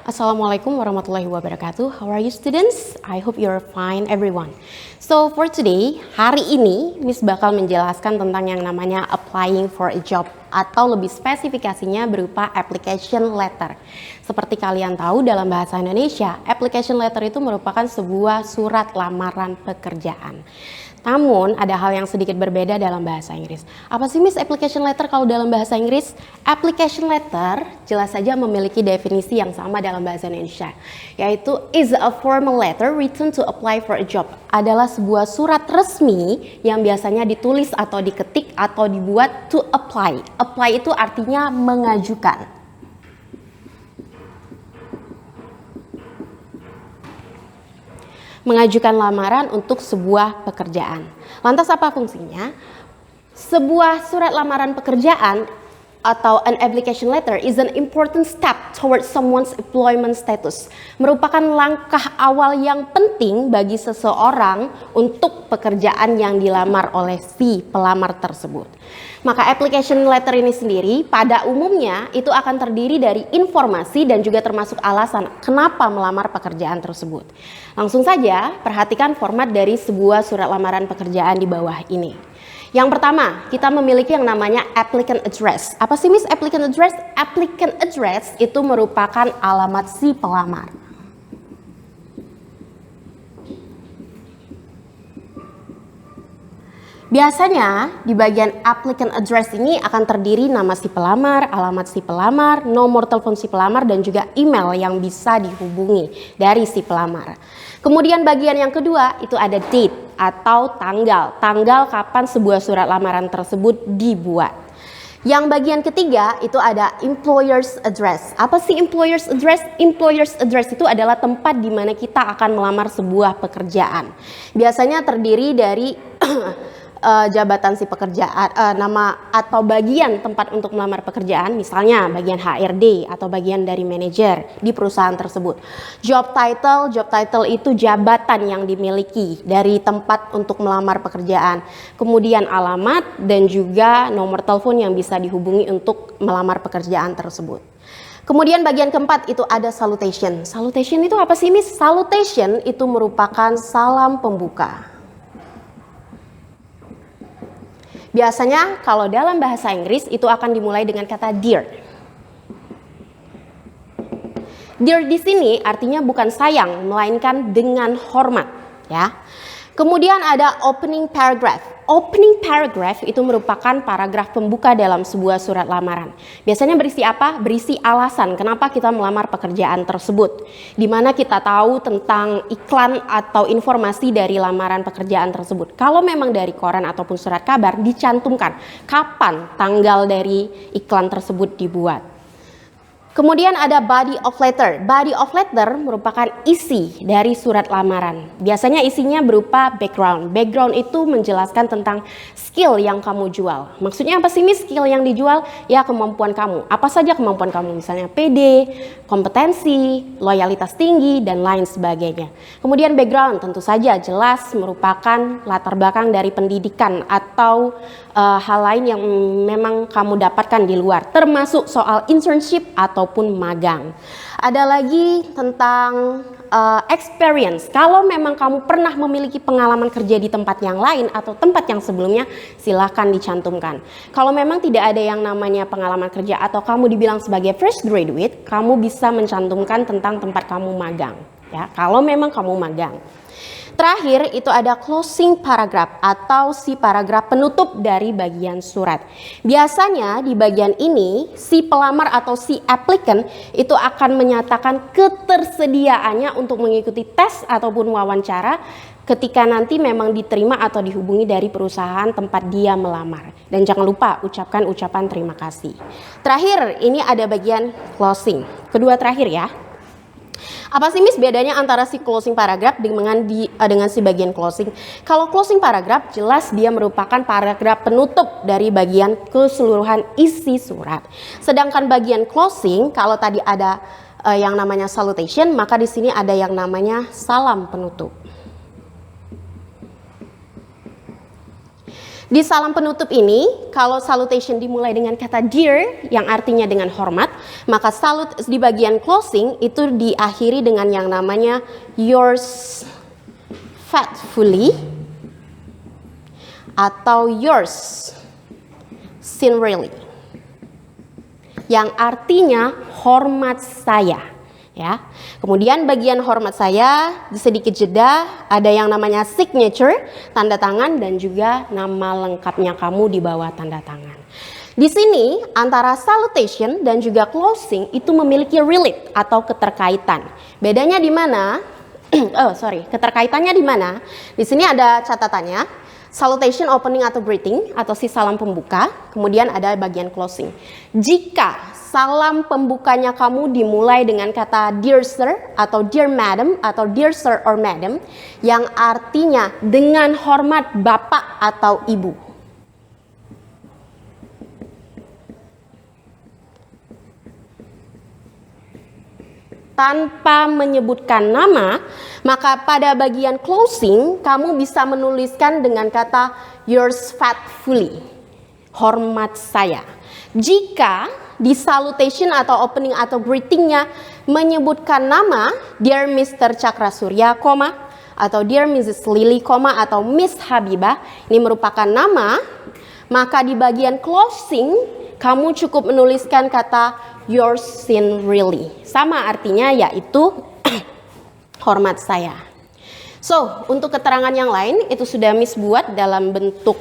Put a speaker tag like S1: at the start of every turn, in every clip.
S1: Assalamualaikum warahmatullahi wabarakatuh. How are you students? I hope you're fine everyone. So for today, hari ini Miss bakal menjelaskan tentang yang namanya applying for a job atau lebih spesifikasinya berupa application letter. Seperti kalian tahu dalam bahasa Indonesia, application letter itu merupakan sebuah surat lamaran pekerjaan. Namun ada hal yang sedikit berbeda dalam bahasa Inggris. Apa sih Miss application letter kalau dalam bahasa Inggris? Application letter jelas saja memiliki definisi yang sama dalam bahasa Indonesia, yaitu is a formal letter written to apply for a job. Adalah sebuah surat resmi yang biasanya ditulis atau diketik atau dibuat to apply. Apply itu artinya mengajukan. Mengajukan lamaran untuk sebuah pekerjaan. Lantas apa fungsinya? Sebuah surat lamaran pekerjaan atau an application letter is an important step towards someone's employment status. Merupakan langkah awal yang penting bagi seseorang untuk pekerjaan yang dilamar oleh si pelamar tersebut. Maka application letter ini sendiri pada umumnya itu akan terdiri dari informasi dan juga termasuk alasan kenapa melamar pekerjaan tersebut. Langsung saja perhatikan format dari sebuah surat lamaran pekerjaan di bawah ini. Yang pertama, kita memiliki yang namanya applicant address. Apa sih Miss applicant address? Applicant address itu merupakan alamat si pelamar. Biasanya di bagian applicant address ini akan terdiri nama si pelamar, alamat si pelamar, nomor telepon si pelamar, dan juga email yang bisa dihubungi dari si pelamar. Kemudian bagian yang kedua itu ada date atau tanggal kapan sebuah surat lamaran tersebut dibuat. Yang bagian ketiga itu ada employer's address. Apa sih employer's address? Employer's address itu adalah tempat di mana kita akan melamar sebuah pekerjaan. Biasanya terdiri dari jabatan si pekerjaan, nama atau bagian tempat untuk melamar pekerjaan, misalnya bagian HRD atau bagian dari manajer di perusahaan tersebut. Job title itu jabatan yang dimiliki dari tempat untuk melamar pekerjaan. Kemudian alamat dan juga nomor telepon yang bisa dihubungi untuk melamar pekerjaan tersebut. Kemudian bagian keempat itu ada salutation. Salutation itu apa sih Miss? Salutation itu merupakan salam pembuka. Biasanya kalau dalam bahasa Inggris itu akan dimulai dengan kata dear. Dear di sini artinya bukan sayang, melainkan dengan hormat, ya. Kemudian ada opening paragraph. Opening paragraph itu merupakan paragraf pembuka dalam sebuah surat lamaran. Biasanya berisi apa? Berisi alasan kenapa kita melamar pekerjaan tersebut. Di mana kita tahu tentang iklan atau informasi dari lamaran pekerjaan tersebut. Kalau memang dari koran ataupun surat kabar dicantumkan kapan tanggal dari iklan tersebut dibuat. Kemudian ada body of letter. Body of letter merupakan isi dari surat lamaran. Biasanya isinya berupa background. Background itu menjelaskan tentang skill yang kamu jual. Maksudnya apa sih Miss skill yang dijual? Ya kemampuan kamu. Apa saja kemampuan kamu? Misalnya PD, kompetensi, loyalitas tinggi, dan lain sebagainya. Kemudian background tentu saja jelas merupakan latar belakang dari pendidikan atau hal lain yang memang kamu dapatkan di luar. Termasuk soal internship ataupun magang. Ada lagi tentang experience. Kalau memang kamu pernah memiliki pengalaman kerja di tempat yang lain atau tempat yang sebelumnya, silahkan dicantumkan. Kalau memang tidak ada yang namanya pengalaman kerja atau kamu dibilang sebagai fresh graduate, kamu bisa mencantumkan tentang tempat kamu magang. Ya, kalau memang kamu magang. Terakhir itu ada closing paragraph atau si paragraf penutup dari bagian surat. Biasanya di bagian ini si pelamar atau si applicant itu akan menyatakan ketersediaannya untuk mengikuti tes ataupun wawancara ketika nanti memang diterima atau dihubungi dari perusahaan tempat dia melamar. Dan jangan lupa ucapkan ucapan terima kasih. Terakhir ini ada bagian closing. Kedua terakhir ya. Apa sih Miss bedanya antara si closing paragraph dengan si bagian closing? Kalau closing paragraph jelas dia merupakan paragraf penutup dari bagian keseluruhan isi surat. Sedangkan bagian closing kalau tadi ada yang namanya salutation, maka di sini ada yang namanya salam penutup. Di salam penutup ini, kalau salutation dimulai dengan kata dear yang artinya dengan hormat, maka salut di bagian closing itu diakhiri dengan yang namanya yours faithfully atau yours sincerely, yang artinya hormat saya. Ya. Kemudian bagian hormat saya sedikit jeda, ada yang namanya signature, tanda tangan, dan juga nama lengkapnya kamu di bawah tanda tangan. Di sini antara salutation dan juga closing itu memiliki relate atau keterkaitan. Bedanya di mana? Keterkaitannya di mana? Di sini ada catatannya. Salutation, opening atau greeting atau si salam pembuka, kemudian ada bagian closing. Jika salam pembukanya kamu dimulai dengan kata dear sir atau dear madam atau dear sir or madam yang artinya dengan hormat bapak atau ibu. Tanpa menyebutkan nama, maka pada bagian closing kamu bisa menuliskan dengan kata yours faithfully, hormat saya. Jika di salutation atau opening atau greetingnya menyebutkan nama dear Mr. Cakra Surya, atau dear Mrs. Lily, atau Miss Habibah, ini merupakan nama, maka di bagian closing kamu cukup menuliskan kata yours sincerely. Sama artinya yaitu hormat saya. So, untuk keterangan yang lain itu sudah Miss buat dalam bentuk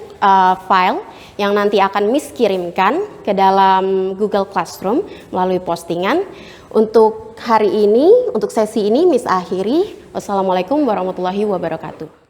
S1: file yang nanti akan Miss kirimkan ke dalam Google Classroom melalui postingan. Untuk hari ini, untuk sesi ini Miss akhiri. Wassalamualaikum warahmatullahi wabarakatuh.